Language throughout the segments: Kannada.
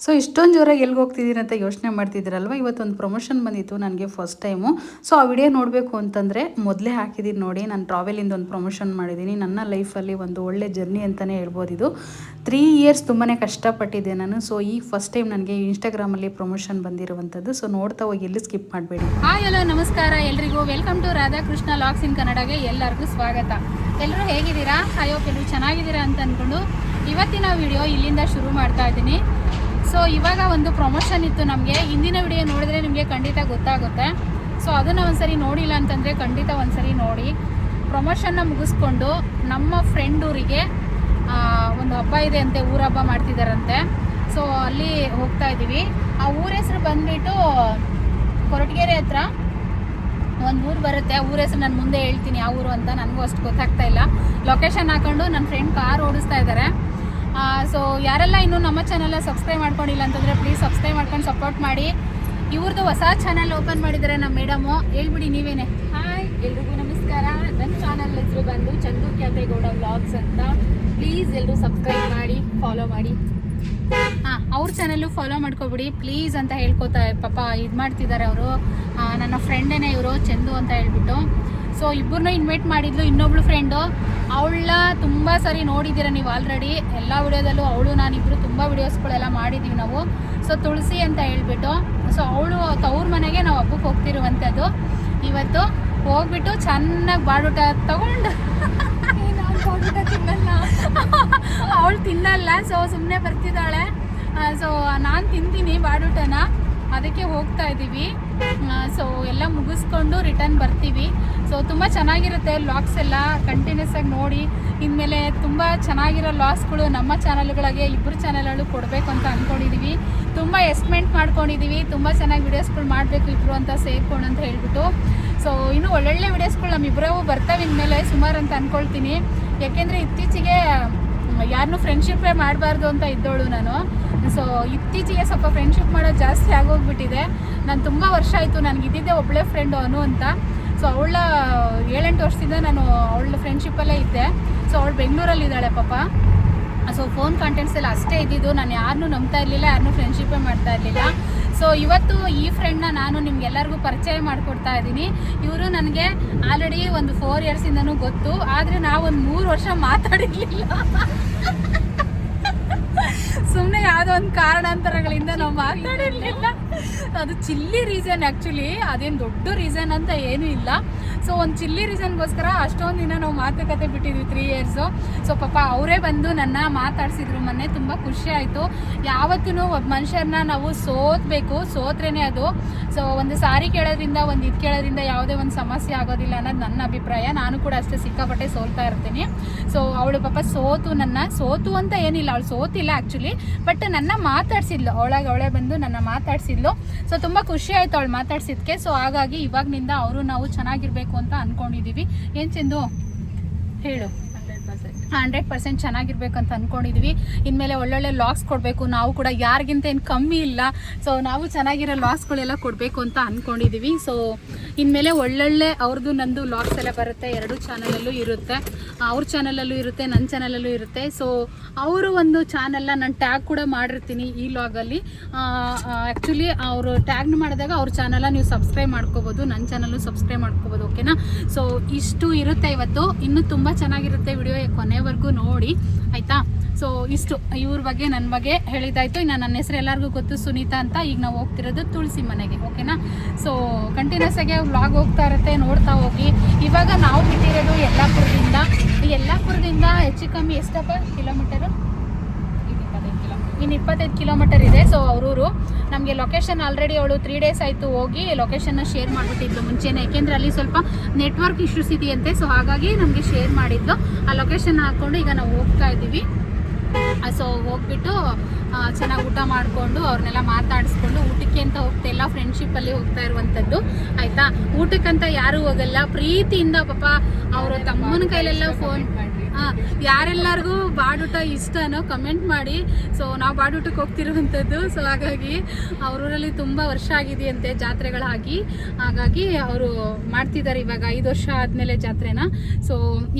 ಸೊ ಇಷ್ಟೊಂದು ಜೋರಾಗಿ ಎಲ್ಲಿಗೆ ಹೋಗ್ತಿದ್ದೀರಿ ಅಂತ ಯೋಚನೆ ಮಾಡ್ತಿದ್ದೀರಲ್ವ. ಇವತ್ತೊಂದು ಪ್ರಮೋಷನ್ ಬಂದಿತ್ತು ನನಗೆ ಫಸ್ಟ್ ಟೈಮು. ಸೊ ಆ ವಿಡಿಯೋ ನೋಡಬೇಕು ಅಂತಂದರೆ ಮೊದಲೇ ಹಾಕಿದ್ದೀನಿ ನೋಡಿ. ನಾನು ಟ್ರಾವೆಲಿಂದ ಒಂದು ಪ್ರಮೋಷನ್ ಮಾಡಿದ್ದೀನಿ. ನನ್ನ ಲೈಫಲ್ಲಿ ಒಂದು ಒಳ್ಳೆ ಜರ್ನಿ ಅಂತಲೇ ಹೇಳ್ಬೋದು. ಇದು 3 ಇಯರ್ಸ್ ತುಂಬಾ ಕಷ್ಟಪಟ್ಟಿದ್ದೆ ನಾನು. ಸೊ ಈ ಫಸ್ಟ್ ಟೈಮ್ ನನಗೆ ಇನ್ಸ್ಟಾಗ್ರಾಮಲ್ಲಿ ಪ್ರಮೋಷನ್ ಬಂದಿರುವಂಥದ್ದು. ಸೊ ನೋಡ್ತಾ ಹೋಗಿ ಎಲ್ಲಿ ಸ್ಕಿಪ್ ಮಾಡಬೇಡಿ. ಹಾಯ್ ಹಲೋ ನಮಸ್ಕಾರ ಎಲ್ರಿಗೂ. ವೆಲ್ಕಮ್ ಟು ರಾಧಾಕೃಷ್ಣ ಲಾಗ್ಸ್ ಇನ್ ಕನ್ನಡಗೆ ಎಲ್ಲರಿಗೂ ಸ್ವಾಗತ. ಎಲ್ಲರೂ ಹೇಗಿದ್ದೀರಾ? ಹೋಪ್ ಎಲ್ಲರೂ ಚೆನ್ನಾಗಿದ್ದೀರಾ ಅಂತ ಅಂದ್ಕೊಂಡು ಇವತ್ತಿನ ವಿಡಿಯೋ ಇಲ್ಲಿಂದ ಶುರು ಮಾಡ್ತಾ ಇದ್ದೀನಿ. ಸೊ ಇವಾಗ ಒಂದು ಪ್ರಮೋಷನ್ ಇತ್ತು ನಮಗೆ. ಹಿಂದಿನ ವಿಡಿಯೋ ನೋಡಿದ್ರೆ ನಿಮಗೆ ಖಂಡಿತ ಗೊತ್ತಾಗುತ್ತೆ. ಸೊ ಅದನ್ನು ಒಂದ್ಸರಿ ನೋಡಿಲ್ಲ ಅಂತಂದರೆ ಖಂಡಿತ ಒಂದ್ಸರಿ ನೋಡಿ. ಪ್ರಮೋಷನ್ನ ಮುಗಿಸ್ಕೊಂಡು ನಮ್ಮ ಫ್ರೆಂಡ್ ಊರಿಗೆ ಒಂದು ಹಬ್ಬ ಇದೆ ಅಂತೆ, ಊರ ಹಬ್ಬ ಮಾಡ್ತಿದ್ದಾರಂತೆ. ಸೊ ಅಲ್ಲಿ ಹೋಗ್ತಾ ಇದ್ದೀವಿ. ಆ ಊರ ಹೆಸರು ಬಂದುಬಿಟ್ಟು ಕೊರಟಗೆರೆ ಹತ್ರ ಒಂದು ಊರು ಬರುತ್ತೆ. ಊರ ಹೆಸರು ನಾನು ಮುಂದೆ ಹೇಳ್ತೀನಿ ಯಾವ ಊರು ಅಂತ. ನನಗೂ ಅಷ್ಟು ಗೊತ್ತಾಗ್ತಾ ಇಲ್ಲ. ಲೊಕೇಶನ್ ಹಾಕೊಂಡು ನನ್ನ ಫ್ರೆಂಡ್ ಕಾರ್ ಓಡಿಸ್ತಾ ಇದ್ದಾರೆ. ಸೊ ಯಾರೆಲ್ಲ ಇನ್ನೂ ನಮ್ಮ ಚಾನಲ್ನ ಸಬ್ಸ್ಕ್ರೈಬ್ ಮಾಡ್ಕೊಂಡಿಲ್ಲ ಅಂತಂದರೆ ಪ್ಲೀಸ್ ಸಬ್ಸ್ಕ್ರೈಬ್ ಮಾಡ್ಕೊಂಡು ಸಪೋರ್ಟ್ ಮಾಡಿ. ಇವ್ರದ್ದು ಹೊಸ ಚಾನಲ್ ಓಪನ್ ಮಾಡಿದ್ದಾರೆ ನಮ್ಮ ಮೇಡಮು. ಹೇಳ್ಬಿಡಿ ನೀವೇನೆ. ಹಾಯ್ ಎಲ್ರಿಗೂ ನಮಸ್ಕಾರ. ನನ್ನ ಚಾನಲ್ ಹೆಸರು ಬಂದು ಚಂದು ಕ್ಯಾತೇಗೌಡ ವ್ಲಾಗ್ಸ್ ಅಂತ. ಪ್ಲೀಸ್ ಎಲ್ಲರೂ ಸಬ್ಸ್ಕ್ರೈಬ್ ಮಾಡಿ, ಫಾಲೋ ಮಾಡಿ. ಅವ್ರ ಚಾನಲ್ಲು ಫಾಲೋ ಮಾಡ್ಕೊಬಿಡಿ ಪ್ಲೀಸ್ ಅಂತ ಹೇಳ್ಕೊತಾ ಪಾಪ ಇದು ಮಾಡ್ತಿದ್ದಾರೆ ಅವರು. ನನ್ನ ಫ್ರೆಂಡೇನೆ ಇವರು, ಚಂದು ಅಂತ ಹೇಳ್ಬಿಟ್ಟು. ಸೊ ಇಬ್ಬರನ್ನೂ ಇನ್ವೈಟ್ ಮಾಡಿದ್ಲು. ಇನ್ನೊಬ್ಳು ಫ್ರೆಂಡು, ಅವಳನ್ನ ತುಂಬ ಸರಿ ನೋಡಿದ್ದೀರ ನೀವು ಆಲ್ರೆಡಿ. ಎಲ್ಲ ವಿಡಿಯೋದಲ್ಲೂ ಅವಳು ನಾನಿಬ್ಬರು ತುಂಬ ವಿಡಿಯೋಸ್ಗಳೆಲ್ಲ ಮಾಡಿದ್ದೀವಿ ನಾವು. ಸೊ ತುಳಸಿ ಅಂತ ಹೇಳ್ಬಿಟ್ಟು. ಸೊ ಅವಳು ತವ್ರ ಮನೆಗೆ ನಾವು ಹಬ್ಬಕ್ಕೆ ಹೋಗ್ತಿರುವಂಥದ್ದು. ಇವತ್ತು ಹೋಗ್ಬಿಟ್ಟು ಚೆನ್ನಾಗಿ ಬಾಡೂಟ ತಗೊಂಡು ತಿನ್ನಲ್ಲ ಅವಳು ತಿನ್ನಲ್ಲ. ಸೊ ಸುಮ್ಮನೆ ಬರ್ತಿದ್ದಾಳೆ. ಸೊ ನಾನು ತಿಂತೀನಿ ಬಾಡೂಟನ, ಅದಕ್ಕೆ ಹೋಗ್ತಾ ಇದ್ದೀವಿ. ಸೊ ಎಲ್ಲ ಮುಗಿಸ್ಕೊಂಡು ರಿಟರ್ನ್ ಬರ್ತೀವಿ. ಸೊ ತುಂಬ ಚೆನ್ನಾಗಿರುತ್ತೆ ವ್ಲಾಗ್ಸ್ ಎಲ್ಲ ಕಂಟಿನ್ಯೂಸ್ ಆಗಿ ನೋಡಿ. ಇನ್ಮೇಲೆ ತುಂಬ ಚೆನ್ನಾಗಿರೋ ವ್ಲಾಗ್ಸ್ಗಳು ನಮ್ಮ ಚಾನಲ್ಗಳಿಗೆ ಇಬ್ಬರು ಚಾನಲ್ಗಳು ಕೊಡಬೇಕು ಅಂತ ಅಂದ್ಕೊಂಡಿದ್ದೀವಿ. ತುಂಬ ಎಸ್ಟಿಮೇಟ್ ಮಾಡ್ಕೊಂಡಿದ್ದೀವಿ. ತುಂಬ ಚೆನ್ನಾಗಿ ವೀಡಿಯೋಸ್ಗಳು ಮಾಡಬೇಕು ಇಬ್ಬರು ಅಂತ ಸೇರ್ಕೊಂಡು ಅಂತ ಹೇಳ್ಬಿಟ್ಟು. ಸೊ ಇನ್ನೂ ಒಳ್ಳೊಳ್ಳೆ ವೀಡಿಯೋಸ್ಗಳು ನಮ್ಮಿಬ್ಬರವು ಬರ್ತವೆ ಇನ್ಮೇಲೆ ಸುಮಾರು ಅಂತ ಅಂದ್ಕೊಳ್ತೀನಿ. ಯಾಕೆಂದರೆ ಇತ್ತೀಚೆಗೆ ಯಾರನ್ನೂ ಫ್ರೆಂಡ್ಶಿಪ್ಪೇ ಮಾಡಬಾರ್ದು ಅಂತ ಇದ್ದೋಳು ನಾನು. ಸೊ ಇತ್ತೀಚೆಗೆ ಸ್ವಲ್ಪ ಫ್ರೆಂಡ್ಶಿಪ್ ಮಾಡೋದು ಜಾಸ್ತಿ ಆಗೋಗ್ಬಿಟ್ಟಿದೆ. ನಾನು ತುಂಬ ವರ್ಷ ಆಯಿತು, ನನಗಿದ್ದಿದ್ದೆ ಒಬ್ಬಳೇ ಫ್ರೆಂಡು ಅನು ಅಂತ. ಸೊ ಅವಳ 7-8 ವರ್ಷದಿಂದ ನಾನು ಅವಳ ಫ್ರೆಂಡ್ಶಿಪ್ಪಲ್ಲೇ ಇದ್ದೆ. ಸೊ ಅವಳು ಬೆಂಗಳೂರಲ್ಲಿದ್ದಾಳೆ ಪಾಪ. ಸೊ ಫೋನ್ ಕಾಂಟ್ಯಾಕ್ಟ್ಸ್ ಎಲ್ಲ ಅಷ್ಟೇ ಇದ್ದಿದ್ದು. ನಾನು ಯಾರನ್ನೂ ನಂಬ್ತಾ ಇರಲಿಲ್ಲ, ಯಾರನ್ನೂ ಫ್ರೆಂಡ್ಶಿಪ್ಪೇ ಮಾಡ್ತಾ ಇರಲಿಲ್ಲ. ಸೊ ಇವತ್ತು ಈ ಫ್ರೆಂಡ್ನ ನಾನು ನಿಮ್ಗೆಲ್ಲರಿಗೂ ಪರಿಚಯ ಮಾಡಿಕೊಡ್ತಾ ಇದ್ದೀನಿ. ಇವರು ನನಗೆ ಆಲ್ರೆಡಿ ಒಂದು 4 ಇಯರ್ಸಿಂದನೂ ಗೊತ್ತು. ಆದರೆ ನಾವೊಂದು 3 ವರ್ಷ ಮಾತಾಡಿರಲಿಲ್ಲ. ಸುಮ್ಮನೆ ಯಾವುದೋ ಒಂದು ಕಾರಣಾಂತರಗಳಿಂದ ನಾವು ಮಾತಾಡಿರಲಿಲ್ಲ. ಅದು ಚಿಲ್ಲಿ ರೀಸನ್ ಆ್ಯಕ್ಚುಲಿ. ಅದೇನು ದೊಡ್ಡ ರೀಸನ್ ಅಂತ ಏನೂ ಇಲ್ಲ. ಸೊ ಒಂದು ಚಿಲ್ಲಿ ರೀಸನ್ಗೋಸ್ಕರ ಅಷ್ಟೊಂದು ದಿನ ನಾವು ಮಾತುಕತೆ ಬಿಟ್ಟಿದ್ವಿ 3 ಇಯರ್ಸು. ಸೊ ಪಾಪ ಅವರೇ ಬಂದು ನನ್ನ ಮಾತಾಡಿಸಿದ್ರು ಮೊನ್ನೆ. ತುಂಬ ಖುಷಿ ಆಯಿತು. ಯಾವತ್ತೂ ಒಬ್ಬ ಮನುಷ್ಯರನ್ನ ನಾವು ಸೋತ್ರೇನೆ ಅದು. ಸೊ ಒಂದು ಸಾರಿ ಕೇಳೋದ್ರಿಂದ, ಒಂದು ಇದು ಕೇಳೋದ್ರಿಂದ ಯಾವುದೇ ಒಂದು ಸಮಸ್ಯೆ ಆಗೋದಿಲ್ಲ ಅನ್ನೋದು ನನ್ನ ಅಭಿಪ್ರಾಯ. ನಾನು ಕೂಡ ಅಷ್ಟೇ ಸಿಕ್ಕಾಪಟ್ಟೆ ಸೋಲ್ತಾ ಇರ್ತೀನಿ. ಸೊ ಅವಳು ಪಾಪ ಸೋತು ಅಂತ ಏನಿಲ್ಲ, ಅವಳು ಸೋತಿಲ್ಲ ಆ್ಯಕ್ಚುಲಿ. ಬಟ್ ನನ್ನ ಮಾತಾಡಿಸಿದ್ಲು, ಅವಳೇ ಬಂದು ನನ್ನ ಮಾತಾಡಿಸಿದ್ಲು. ಸೊ ತುಂಬ ಖುಷಿ ಆಯಿತು ಅವಳು ಮಾತಾಡ್ಸಿದ್ಕೆ. ಸೊ ಹಾಗಾಗಿ ಇವಾಗಿನಿಂದ ನಾವು ಚೆನ್ನಾಗಿರ್ಬೇಕು ಅಂತ ಅಂದ್ಕೊಂಡಿದ್ದೀವಿ. ಏನು ಚಂದು ಹೇಳು? 100% ಚೆನ್ನಾಗಿರ್ಬೇಕು ಅಂತ ಅಂದ್ಕೊಂಡಿದ್ವಿ. ಇನ್ಮೇಲೆ ಒಳ್ಳೊಳ್ಳೆ ಲಾಗ್ಸ್ ಕೊಡಬೇಕು. ನಾವು ಕೂಡ ಯಾರಿಗಿಂತ ಏನು ಕಮ್ಮಿ ಇಲ್ಲ. ಸೊ ನಾವು ಚೆನ್ನಾಗಿರೋ ಲಾಗ್ಸ್ಗಳೆಲ್ಲ ಕೊಡಬೇಕು ಅಂತ ಅಂದ್ಕೊಂಡಿದ್ದೀವಿ. ಸೊ ಇನ್ಮೇಲೆ ಒಳ್ಳೊಳ್ಳೆ ಅವ್ರದ್ದು ನಂದು ಲಾಗ್ಸ್ ಎಲ್ಲ ಬರುತ್ತೆ. 2 ಚಾನಲಲ್ಲೂ ಇರುತ್ತೆ. ಅವ್ರ ಚಾನಲಲ್ಲೂ ಇರುತ್ತೆ, ನನ್ನ ಚಾನಲಲ್ಲೂ ಇರುತ್ತೆ. ಸೊ ಅವರು ಒಂದು ಚಾನಲ್ನ ನಾನು ಟ್ಯಾಗ್ ಕೂಡ ಮಾಡಿರ್ತೀನಿ ಈ ಲಾಗಲ್ಲಿ. ಆ್ಯಕ್ಚುಲಿ ಅವರು ಟ್ಯಾಗ್ನ ಮಾಡಿದಾಗ ಅವ್ರ ಚಾನಲ್ನ ನೀವು ಸಬ್ಸ್ಕ್ರೈಬ್ ಮಾಡ್ಕೋಬೋದು, ನನ್ನ ಚಾನಲ್ಲು ಸಬ್ಸ್ಕ್ರೈಬ್ ಮಾಡ್ಕೋಬೋದು. ಓಕೆನಾ? ಸೊ ಇಷ್ಟು ಇರುತ್ತೆ ಇವತ್ತು. ಇನ್ನೂ ತುಂಬ ಚೆನ್ನಾಗಿರುತ್ತೆ ವಿಡಿಯೋ, ಕೊನೆವರೆಗೂ ನೋಡಿ ಆಯಿತಾ? ಸೊ ಇಷ್ಟು ಇವ್ರ ಬಗ್ಗೆ, ನನ್ನ ಬಗ್ಗೆ ಹೇಳಿದ್ದಾಯಿತು. ಇನ್ನು ನನ್ನ ಹೆಸರು ಎಲ್ಲರಿಗೂ ಗೊತ್ತು, ಸುನೀತಾ ಅಂತ. ಈಗ ನಾವು ಹೋಗ್ತಿರೋದು ತುಳಸಿ ಮನೆಗೆ. ಓಕೆನಾ? ಸೊ ಕಂಟಿನ್ಯೂಸ್ ಆಗಿ ವ್ಲಾಗ್ ಹೋಗ್ತಾ ಇರುತ್ತೆ, ನೋಡ್ತಾ ಹೋಗಿ. ಇವಾಗ ನಾವು ಬಿಟ್ಟಿರೋದು ಯಲ್ಲಾಪುರದಿಂದ ಹೆಚ್ಚು ಕಮ್ಮಿ ಎಷ್ಟಪ್ಪ ಕಿಲೋಮೀಟರು? ಇನ್ನು 25 ಕಿಲೋಮೀಟರ್ ಇದೆ. ಸೊ ಅವರೂರು ನಮಗೆ ಲೊಕೇಶನ್ ಆಲ್ರೆಡಿ ಅವಳು 3 ಡೇಸ್ ಆಯಿತು ಹೋಗಿ ಲೊಕೇಶನ್ನ ಶೇರ್ ಮಾಡಿಬಿಟ್ಟಿದ್ಲು ಮುಂಚೆನೇ. ಯಾಕೆಂದರೆ ಅಲ್ಲಿ ಸ್ವಲ್ಪ ನೆಟ್ವರ್ಕ್ ಇಶ್ಯೂಸ್ ಇದೆಯಂತೆ. ಸೊ ಹಾಗಾಗಿ ನಮಗೆ ಶೇರ್ ಮಾಡಿದ್ದು. ಆ ಲೊಕೇಶನ್ ಹಾಕ್ಕೊಂಡು ಈಗ ನಾವು ಹೋಗ್ತಾ ಇದ್ದೀವಿ. ಸೊ ಹೋಗ್ಬಿಟ್ಟು ಚೆನ್ನಾಗಿ ಊಟ ಮಾಡಿಕೊಂಡು ಅವ್ರನ್ನೆಲ್ಲ ಮಾತಾಡಿಸ್ಕೊಂಡು ಊಟಕ್ಕೆ ಅಂತ ಹೋಗ್ತಾಯಿಲ್ಲ, ಫ್ರೆಂಡ್ಶಿಪ್ಪಲ್ಲಿ ಹೋಗ್ತಾ ಇರುವಂಥದ್ದು ಆಯಿತಾ? ಊಟಕ್ಕಂತ ಯಾರೂ ಹೋಗಲ್ಲ, ಪ್ರೀತಿಯಿಂದ ಪಾಪ ಅವರ ತಮ್ಮನ ಕೈಲೆಲ್ಲ ಫೋನ್ ಯಾರೆಲ್ಲರಿಗೂ ಬಾಡೂಟ ಇಷ್ಟನೋ ಕಮೆಂಟ್ ಮಾಡಿ. ಸೊ ನಾವು ಬಾಡೂಟಕ್ಕೆ ಹೋಗ್ತಿರುವಂಥದ್ದು. ಸೊ ಹಾಗಾಗಿ ಅವರೂರಲ್ಲಿ ತುಂಬ ವರ್ಷ ಆಗಿದೆಯಂತೆ ಜಾತ್ರೆಗಳಾಗಿ, ಹಾಗಾಗಿ ಅವರು ಮಾಡ್ತಿದ್ದಾರೆ ಇವಾಗ 5 ವರ್ಷ ಆದಮೇಲೆ ಜಾತ್ರೆನ. ಸೊ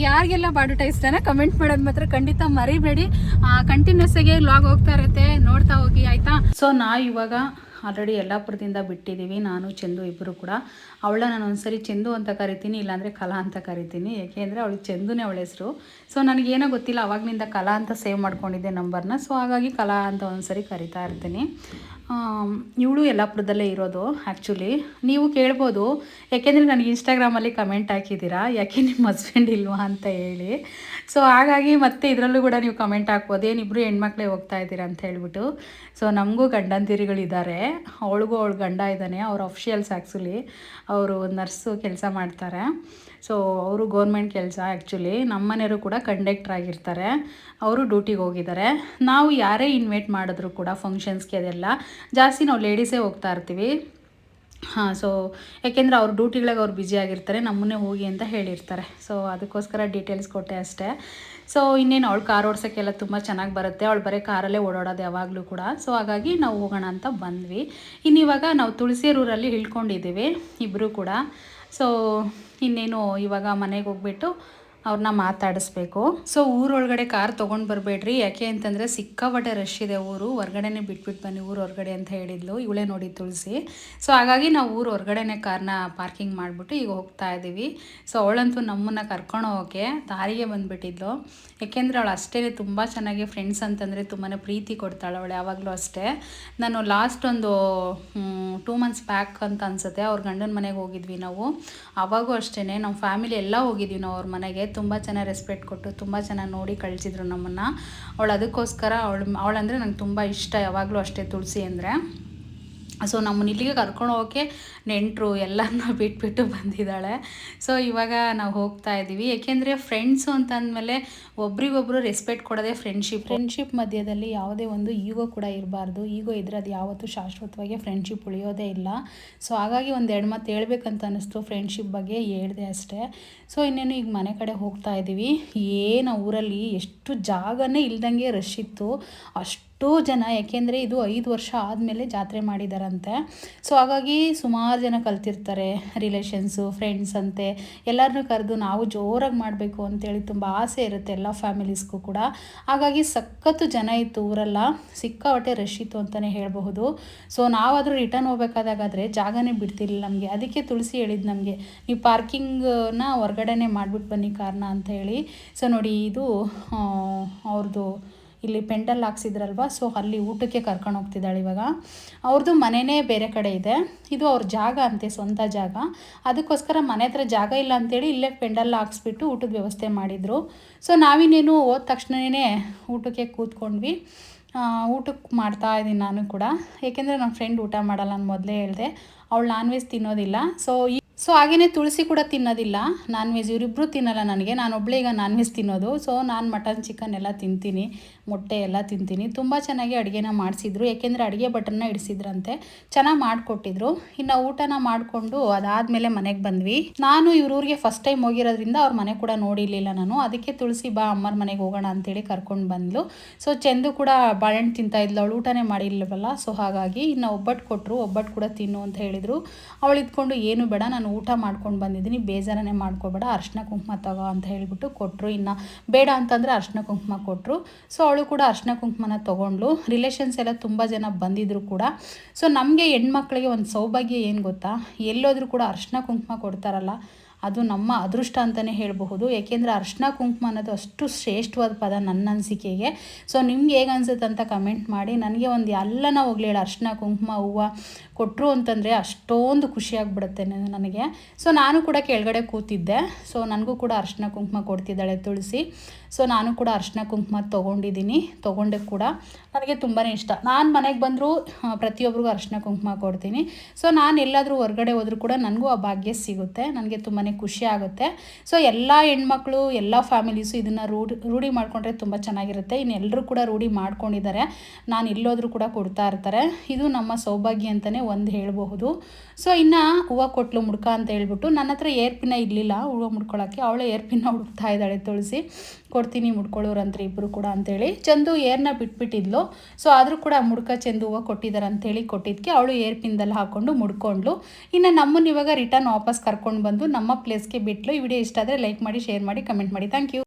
ಯಾರಿಗೆಲ್ಲ ಬಾಡೂಟ ಇಷ್ಟನ ಕಮೆಂಟ್ ಮಾಡೋದು ಮಾತ್ರ ಖಂಡಿತ ಮರಿಬೇಡಿ. ಕಂಟಿನ್ಯೂಸ್ ಆಗಿ ವ್ಲಾಗ್ ಹೋಗ್ತಾ ಇರುತ್ತೆ, ನೋಡ್ತಾ ಹೋಗಿ ಆಯಿತಾ. ಸೊ ನಾವು ಇವಾಗ ಆಲ್ರೆಡಿ ಯಲ್ಲಾಪುರದಿಂದ ಬಿಟ್ಟಿದ್ದೀವಿ, ನಾನು ಚಂದು ಇಬ್ಬರು ಕೂಡ. ಅವಳ ನಾನು ಒಂದ್ಸರಿ ಚಂದು ಅಂತ ಕರಿತೀನಿ, ಇಲ್ಲಾಂದರೆ ಕಲಾ ಅಂತ ಕರಿತೀನಿ, ಏಕೆಂದರೆ ಅವಳಿಗೆ ಚಂದುನೇ ಅವಳ ಹೆಸರು. ಸೊ ನನಗೇನೋ ಗೊತ್ತಿಲ್ಲ, ಅವಾಗಲಿಂದ ಕಲಾ ಅಂತ ಸೇವ್ ಮಾಡ್ಕೊಂಡಿದ್ದೆ ನಂಬರ್ನ. ಸೊ ಹಾಗಾಗಿ ಕಲಾ ಅಂತ ಒಂದ್ಸರಿ ಕರಿತಾ ಇರ್ತೀನಿ. ಇವಳು ಯಲ್ಲಾಪುರದಲ್ಲೇ ಇರೋದು ಆ್ಯಕ್ಚುಲಿ. ನೀವು ಕೇಳ್ಬೋದು, ಯಾಕೆಂದರೆ ನನಗೆ ಇನ್ಸ್ಟಾಗ್ರಾಮಲ್ಲಿ ಕಮೆಂಟ್ ಹಾಕಿದ್ದೀರಾ ಯಾಕೆ ನಿಮ್ಮ ಹಸ್ಬೆಂಡ್ ಇಲ್ವಾ ಅಂತ ಹೇಳಿ. ಸೊ ಹಾಗಾಗಿ ಮತ್ತೆ ಇದರಲ್ಲೂ ಕೂಡ ನೀವು ಕಮೆಂಟ್ ಹಾಕ್ಬೋದು, ಏನಿಬ್ಬರು ಹೆಣ್ಮಕ್ಳೇ ಹೋಗ್ತಾ ಇದ್ದೀರಾ ಅಂತ ಹೇಳ್ಬಿಟ್ಟು. ಸೊ ನಮಗೂ ಗಂಡಂತಿರಿಗಳಿದ್ದಾರೆ, ಅವಳಿಗೂ ಅವಳು ಗಂಡ ಇದ್ದಾನೆ. ಅವ್ರು ಅಫಿಷಿಯಲ್ಸ್ ಆ್ಯಕ್ಚುಲಿ, ಅವರು ನರ್ಸು ಕೆಲಸ ಮಾಡ್ತಾರೆ. ಸೊ ಅವರು ಗೌರ್ಮೆಂಟ್ ಕೆಲಸ ಆ್ಯಕ್ಚುಲಿ. ನಮ್ಮ ಮನೆಯವರು ಕೂಡ ಕಂಡಕ್ಟರ್ ಆಗಿರ್ತಾರೆ, ಅವರು ಡ್ಯೂಟಿಗೆ ಹೋಗಿದ್ದಾರೆ. ನಾವು ಯಾರೇ ಇನ್ವೈಟ್ ಮಾಡಿದ್ರು ಕೂಡ ಫಂಕ್ಷನ್ಸ್ಗೆ ಅದೆಲ್ಲ ಜಾಸ್ತಿ ನಾವು ಲೇಡೀಸೇ ಹೋಗ್ತಾ ಇರ್ತೀವಿ. ಸೊ ಯಾಕೆಂದರೆ ಅವ್ರ ಡ್ಯೂಟಿಗಳಿಗೆ ಅವ್ರು ಬ್ಯುಸಿ ಆಗಿರ್ತಾರೆ, ನಮ್ಮನ್ನೇ ಹೋಗಿ ಅಂತ ಹೇಳಿರ್ತಾರೆ. ಸೊ ಅದಕ್ಕೋಸ್ಕರ ಡೀಟೇಲ್ಸ್ ಕೊಟ್ಟೆ ಅಷ್ಟೇ. ಸೊ ಇನ್ನೇನು ಅವಳು ಕಾರ್ ಓಡ್ಸೋಕ್ಕೆಲ್ಲ ತುಂಬ ಚೆನ್ನಾಗಿ ಬರುತ್ತೆ, ಅವಳು ಬರೀ ಕಾರಲ್ಲೇ ಓಡಾಡೋದು ಯಾವಾಗಲೂ ಕೂಡ. ಸೊ ಹಾಗಾಗಿ ನಾವು ಹೋಗೋಣ ಅಂತ ಬಂದ್ವಿ. ಇನ್ನಿವಾಗ ನಾವು ತುಳಸಿರೂರಲ್ಲಿ ಇಳ್ಕೊಂಡಿದ್ದೀವಿ ಇಬ್ಬರು ಕೂಡ. ಸೊ ಇನ್ನೇನು ಇವಾಗ ಮನೆಗೆ ಹೋಗ್ಬಿಟ್ಟು ಅವ್ರನ್ನ ಮಾತಾಡಿಸ್ಬೇಕು. ಸೊ ಊರೊಳಗಡೆ ಕಾರ್ ತೊಗೊಂಡು ಬರಬೇಡ್ರಿ, ಯಾಕೆ ಅಂತಂದರೆ ಸಿಕ್ಕಾಪಟ್ಟೆ ರಶ್ ಇದೆ ಊರು, ಹೊರ್ಗಡೆನೇ ಬಿಟ್ಬಿಟ್ಟು ಬನ್ನಿ ಊರು ಹೊರಗಡೆ ಅಂತ ಹೇಳಿದ್ಲು ಇವಳೇ ನೋಡಿ ತುಳಸಿ. ಸೊ ಹಾಗಾಗಿ ನಾವು ಊರು ಹೊರಗಡೆನೇ ಕಾರ್ನ ಪಾರ್ಕಿಂಗ್ ಮಾಡಿಬಿಟ್ಟು ಈಗ ಹೋಗ್ತಾ ಇದ್ದೀವಿ. ಸೊ ಅವಳಂತೂ ನಮ್ಮನ್ನು ಕರ್ಕೊಂಡು ಹೋಗೋಕ್ಕೆ ದಾರಿಗೆ ಬಂದುಬಿಟ್ಟಿದ್ಲು, ಯಾಕೆಂದರೆ ಅವಳು ಅಷ್ಟೇ ತುಂಬ ಚೆನ್ನಾಗಿ ಫ್ರೆಂಡ್ಸ್ ಅಂತಂದರೆ ತುಂಬಾ ಪ್ರೀತಿ ಕೊಡ್ತಾಳೆ ಅವಳು ಯಾವಾಗಲೂ ಅಷ್ಟೇ. ನಾನು ಲಾಸ್ಟ್ ಒಂದು 2 months ಬ್ಯಾಕ್ ಅಂತ ಅನಿಸುತ್ತೆ ಅವ್ರ ಗಂಡನ ಮನೆಗೆ ಹೋಗಿದ್ವಿ ನಾವು. ಆವಾಗೂ ಅಷ್ಟೇ ನಮ್ಮ ಫ್ಯಾಮಿಲಿ ಎಲ್ಲ ಹೋಗಿದ್ವಿ ನಾವು ಅವ್ರ ಮನೆಗೆ. ತುಂಬ ಚೆನ್ನಾಗಿ ರೆಸ್ಪೆಕ್ಟ್ ಕೊಟ್ಟು ತುಂಬ ಚೆನ್ನಾಗಿ ನೋಡಿ ಕಳಿಸಿದ್ರು ನಮ್ಮನ್ನು. ಅವಳು ಅದಕ್ಕೋಸ್ಕರ ಅವಳಂದರೆ ನಂಗೆ ತುಂಬ ಇಷ್ಟ ಯಾವಾಗಲೂ ಅಷ್ಟೇ ತುಳಸಿ ಅಂದರೆ. ಸೊ ನಮ್ಮನ್ನ ಇಲ್ಲಿಗೆ ಕರ್ಕೊಂಡು ಹೋಗೋಕ್ಕೆ ನೆಂಟರು ಎಲ್ಲರನ್ನ ಬಿಟ್ಬಿಟ್ಟು ಬಂದಿದ್ದಾಳೆ. ಸೊ ಇವಾಗ ನಾವು ಹೋಗ್ತಾ ಇದ್ದೀವಿ, ಏಕೆಂದರೆ ಫ್ರೆಂಡ್ಸು ಅಂತಂದಮೇಲೆ ಒಬ್ರಿಗೊಬ್ರು ರೆಸ್ಪೆಕ್ಟ್ ಕೊಡೋದೇ ಫ್ರೆಂಡ್ಶಿಪ್ ಮಧ್ಯದಲ್ಲಿ ಯಾವುದೇ ಒಂದು ಈಗೋ ಕೂಡ ಇರಬಾರ್ದು. ಈಗೋ ಇದ್ದರೆ ಅದು ಯಾವತ್ತೂ ಶಾಶ್ವತವಾಗಿ ಫ್ರೆಂಡ್ಶಿಪ್ ಉಳಿಯೋದೇ ಇಲ್ಲ. ಸೊ ಹಾಗಾಗಿ ಒಂದೆರಡು ಮಾತು ಹೇಳ್ಬೇಕಂತ ಅನ್ನಿಸ್ತು ಫ್ರೆಂಡ್ಶಿಪ್ ಬಗ್ಗೆ, ಹೇಳಿದೆ ಅಷ್ಟೇ. ಸೊ ಇನ್ನೇನು ಈಗ ಮನೆ ಕಡೆ ಹೋಗ್ತಾ ಇದ್ದೀವಿ. ಏನು ಊರಲ್ಲಿ ಎಷ್ಟು ಜಾಗನೇ ಇಲ್ದಂಗೆ ರಶ್ ಇತ್ತು, ಅಷ್ಟು ಜನ. ಯಾಕೆಂದರೆ ಇದು 5 ವರ್ಷ ಆದಮೇಲೆ ಜಾತ್ರೆ ಮಾಡಿದಾರಂತೆ. ಸೊ ಹಾಗಾಗಿ ಸುಮಾರು ಜನ ಕಲ್ತಿರ್ತಾರೆ, ರಿಲೇಷನ್ಸು ಫ್ರೆಂಡ್ಸ್ ಅಂತೆ ಎಲ್ಲರನ್ನೂ ಕರೆದು ನಾವು ಜೋರಾಗಿ ಮಾಡಬೇಕು ಅಂತೇಳಿ ತುಂಬ ಆಸೆ ಇರುತ್ತೆ ಎಲ್ಲ ಫ್ಯಾಮಿಲೀಸ್ಗೂ ಕೂಡ. ಹಾಗಾಗಿ ಸಖತ್ತು ಜನ ಇತ್ತು ಊರೆಲ್ಲ, ಸಿಕ್ಕಾಪಟ್ಟೆ ರಶ್ ಇತ್ತು ಅಂತಲೇ ಹೇಳಬಹುದು. ಸೊ ನಾವಾದರೂ ರಿಟರ್ನ್ ಹೋಗ್ಬೇಕಾದಾಗಾದರೆ ಜಾಗನೇ ಬಿಡ್ತಿರ್ಲಿಲ್ಲ ನಮಗೆ. ಅದಕ್ಕೆ ತುಳಸಿ ಹೇಳಿದ್ದು ನಮಗೆ, ನೀವು ಪಾರ್ಕಿಂಗ್ನ ಹೊರ್ಗಡೆನೇ ಮಾಡಿಬಿಟ್ಟು ಬನ್ನಿ ಕಾರ್ನ ಅಂತ ಹೇಳಿ. ಸೊ ನೋಡಿ ಇದು ಅವ್ರದ್ದು ಇಲ್ಲಿ ಪೆಂಡಲ್ ಹಾಕ್ಸಿದ್ರಲ್ವ, ಸೊ ಅಲ್ಲಿ ಊಟಕ್ಕೆ ಕರ್ಕೊಂಡು ಹೋಗ್ತಿದ್ದಾಳೆ ಇವಾಗ. ಅವ್ರದ್ದು ಮನೆಯೇ ಬೇರೆ ಕಡೆ ಇದೆ, ಇದು ಅವ್ರ ಜಾಗ ಅಂತೆ, ಸ್ವಂತ ಜಾಗ. ಅದಕ್ಕೋಸ್ಕರ ಮನೆ ಹತ್ರ ಜಾಗ ಇಲ್ಲ ಅಂತೇಳಿ ಇಲ್ಲೇ ಪೆಂಡಲ್ ಹಾಕ್ಸ್ಬಿಟ್ಟು ಊಟದ ವ್ಯವಸ್ಥೆ ಮಾಡಿದರು. ಸೊ ನಾವಿನ್ನೇನು ಹೋದ ತಕ್ಷಣವೇ ಊಟಕ್ಕೆ ಕೂತ್ಕೊಂಡ್ವಿ. ಊಟಕ್ಕೆ ಮಾಡ್ತಾಯಿದ್ದೀನಿ ನಾನು ಕೂಡ, ಏಕೆಂದರೆ ನನ್ನ ಫ್ರೆಂಡ್ ಊಟ ಮಾಡಲ್ಲ, ನಾನು ಮೊದಲೇ ಹೇಳಿದೆ. ಅವಳು ನಾನ್ ವೆಜ್ ತಿನ್ನೋದಿಲ್ಲ. ಸೊ ಹಾಗೆಯೇ ತುಳಸಿ ಕೂಡ ತಿನ್ನೋದಿಲ್ಲ ನಾನ್ ವೆಜ್, ಇವರಿಬ್ಬರು ತಿನ್ನಲ್ಲ. ನಾನು ಒಬ್ಬಳೇ ಈಗ ನಾನ್ ವೆಜ್ ತಿನ್ನೋದು. ಸೊ ನಾನು ಮಟನ್ ಚಿಕನ್ ಎಲ್ಲ ತಿಂತೀನಿ, ಮೊಟ್ಟೆ ಎಲ್ಲ ತಿಂತೀನಿ. ತುಂಬ ಚೆನ್ನಾಗಿ ಅಡುಗೆನ ಮಾಡಿಸಿದ್ರು, ಏಕೆಂದರೆ ಅಡುಗೆ ಭಟ್ರನ್ನ ಇಡಿಸಿದ್ರಂತೆ, ಚೆನ್ನಾಗಿ ಮಾಡಿಕೊಟ್ಟಿದ್ರು. ಇನ್ನು ಊಟನ ಮಾಡಿಕೊಂಡು ಅದಾದಮೇಲೆ ಮನೆಗೆ ಬಂದ್ವಿ. ನಾನು ಇವ್ರೂರಿಗೆ ಫಸ್ಟ್ ಟೈಮ್ ಹೋಗಿರೋದ್ರಿಂದ ಅವ್ರ ಮನೆ ಕೂಡ ನೋಡಿರಲಿಲ್ಲ ನಾನು. ಅದಕ್ಕೆ ತುಳಸಿ ಬಾ ಅಮ್ಮರ ಮನೆಗೆ ಹೋಗೋಣ ಅಂತೇಳಿ ಕರ್ಕೊಂಡು ಬಂದ್ಲು. ಸೊ ಚಂದು ಕೂಡ ಬಾಳೆಹಣ್ಣು ತಿಂತಾಯಿದ್ಲು, ಅವಳು ಊಟನೇ ಮಾಡಿರ್ಲಿಲ್ವಲ್ಲ. ಸೊ ಹಾಗಾಗಿ ಇನ್ನು ಒಬ್ಬಟ್ಟು ಕೊಟ್ಟರು, ಒಬ್ಬಟ್ಟು ಕೂಡ ತಿನ್ನು ಅಂತ ಹೇಳಿದರು. ಅವಳು ಇದ್ಕೊಂಡು ಏನು ಬೇಡ, ನಾನು ಊಟ ಮಾಡ್ಕೊಂಡು ಬಂದಿದ್ದೀನಿ, ಬೇಜಾರನೇ ಮಾಡ್ಕೋಬೇಡ, ಅರ್ಶಿನ ಕುಂಕುಮ ತಗೋ ಅಂತ ಹೇಳಿಬಿಟ್ಟು ಕೊಟ್ಟರು. ಇನ್ನು ಬೇಡ ಅಂತಂದರೆ ಅರ್ಶಿನ ಕುಂಕುಮ ಕೊಟ್ಟರು. ಸೊ ಅವಳು ಕೂಡ ಅರ್ಶಿನ ಕುಂಕುಮನ ತೊಗೊಂಡ್ಲು. ರಿಲೇಷನ್ಸ್ ಎಲ್ಲ ತುಂಬ ಜನ ಬಂದಿದ್ರು ಕೂಡ. ಸೊ ನಮಗೆ ಹೆಣ್ಮಕ್ಳಿಗೆ ಒಂದು ಸೌಭಾಗ್ಯ ಏನು ಗೊತ್ತಾ, ಎಲ್ಲೋದ್ರೂ ಕೂಡ ಅರ್ಶಿನ ಕುಂಕುಮ ಕೊಡ್ತಾರಲ್ಲ, ಅದು ನಮ್ಮ ಅದೃಷ್ಟ ಅಂತಲೇ ಹೇಳಬಹುದು. ಏಕೆಂದರೆ ಅರ್ಶಿನ ಕುಂಕುಮ ಅನ್ನೋದು ಅಷ್ಟು ಶ್ರೇಷ್ಠವಾದ ಪದ ನನ್ನ ಅನಿಸಿಕೆಗೆ. ಸೊ ನಿಮ್ಗೆ ಹೇಗೆ ಅನ್ಸುತ್ತೆ ಅಂತ ಕಮೆಂಟ್ ಮಾಡಿ. ನನಗೆ ಒಂದು ಎಲ್ಲನ ಹೋಗ್ಲಿ ಹೇಳಿ, ಅರ್ಶಿನ ಕುಂಕುಮ ಹೂವು ಕೊಟ್ಟರು ಅಂತಂದರೆ ಅಷ್ಟೊಂದು ಖುಷಿಯಾಗಿಬಿಡುತ್ತೆ ನನಗೆ. ಸೊ ನಾನು ಕೂಡ ಕೆಳಗಡೆ ಕೂತಿದ್ದೆ. ಸೊ ನನಗೂ ಕೂಡ ಅರ್ಶಿನ ಕುಂಕುಮ ಕೊಡ್ತಿದ್ದಾಳೆ ತುಳಸಿ. ಸೊ ನಾನು ಕೂಡ ಅರ್ಶಿನ ಕುಂಕುಮ ತೊಗೊಂಡೆ ಕೂಡ. ನನಗೆ ತುಂಬಾ ಇಷ್ಟ. ನಾನು ಮನೆಗೆ ಬಂದರೂ ಪ್ರತಿಯೊಬ್ಬರಿಗೂ ಅರ್ಶಿನ ಕುಂಕುಮ ಕೊಡ್ತೀನಿ. ಸೊ ನಾನು ಎಲ್ಲಾದರೂ ಹೊರಗಡೆ ಹೋದರೂ ಕೂಡ ನನಗೂ ಆ ಭಾಗ್ಯ ಸಿಗುತ್ತೆ, ನನಗೆ ತುಂಬಾ ಖುಷಿ ಆಗುತ್ತೆ. ಸೊ ಎಲ್ಲ ಹೆಣ್ಮಕ್ಳು ಎಲ್ಲ ಫ್ಯಾಮಿಲೀಸು ಇದನ್ನು ರೂಢಿ ಮಾಡಿಕೊಂಡ್ರೆ ತುಂಬ ಚೆನ್ನಾಗಿರುತ್ತೆ. ಇನ್ನು ಎಲ್ಲರೂ ಕೂಡ ರೂಢಿ ಮಾಡ್ಕೊಂಡಿದ್ದಾರೆ, ನಾನು ಎಲ್ಲೋದ್ರೂ ಕೂಡ ಕೊಡ್ತಾ ಇರ್ತಾರೆ. ಇದು ನಮ್ಮ ಸೌಭಾಗ್ಯ ಅಂತಲೇ ಒಂದು ಹೇಳಬಹುದು. ಸೊ ಇನ್ನು ಹೂವು ಕೊಟ್ಲು ಮುಡ್ಕ ಅಂತ ಹೇಳ್ಬಿಟ್ಟು, ನನ್ನ ಹತ್ರ ಏರ್ಪಿನ್ನ ಇರಲಿಲ್ಲ ಹೂವು ಮುಡ್ಕೊಳ್ಳೋಕ್ಕೆ, ಅವಳೇ ಏರ್ಪಿನ್ನ ಹುಡುಕ್ತಾ ಇದ್ದಾಳೆ ತುಳಸಿ. ಕೊಡ್ತೀನಿ ಮುಡ್ಕೊಳ್ಳೋರಂದ್ರೆ ಇಬ್ಬರು ಕೂಡ ಅಂತೇಳಿ. ಚಂದು ಏರ್ನ ಬಿಟ್ಬಿಟ್ಟಿದ್ಲು. ಸೊ ಆದರೂ ಕೂಡ ಮುಡ್ಕ ಚೆಂದು ಹೂವು ಕೊಟ್ಟಿದ್ದಾರೆ ಅಂತೇಳಿ ಕೊಟ್ಟಿದ್ದಕ್ಕೆ ಅವಳು ಏರ್ ಪಿನ್ದಲ್ಲಿ ಹಾಕ್ಕೊಂಡು ಮುಡ್ಕೊಂಡ್ಲು. ಇನ್ನು ನಮ್ಮನ್ನು ಇವಾಗ ರಿಟರ್ನ್ ವಾಪಸ್ ಕರ್ಕೊಂಡು ಬಂದು ನಮ್ಮ ಪ್ಲೇಸ್ಗೆ ಬಿಟ್ಲು. ಈ ವಿಡಿಯೋ ಇಷ್ಟ ಆದರೆ ಲೈಕ್ ಮಾಡಿ, ಶೇರ್ ಮಾಡಿ, ಕಮೆಂಟ್ ಮಾಡಿ. Thank you.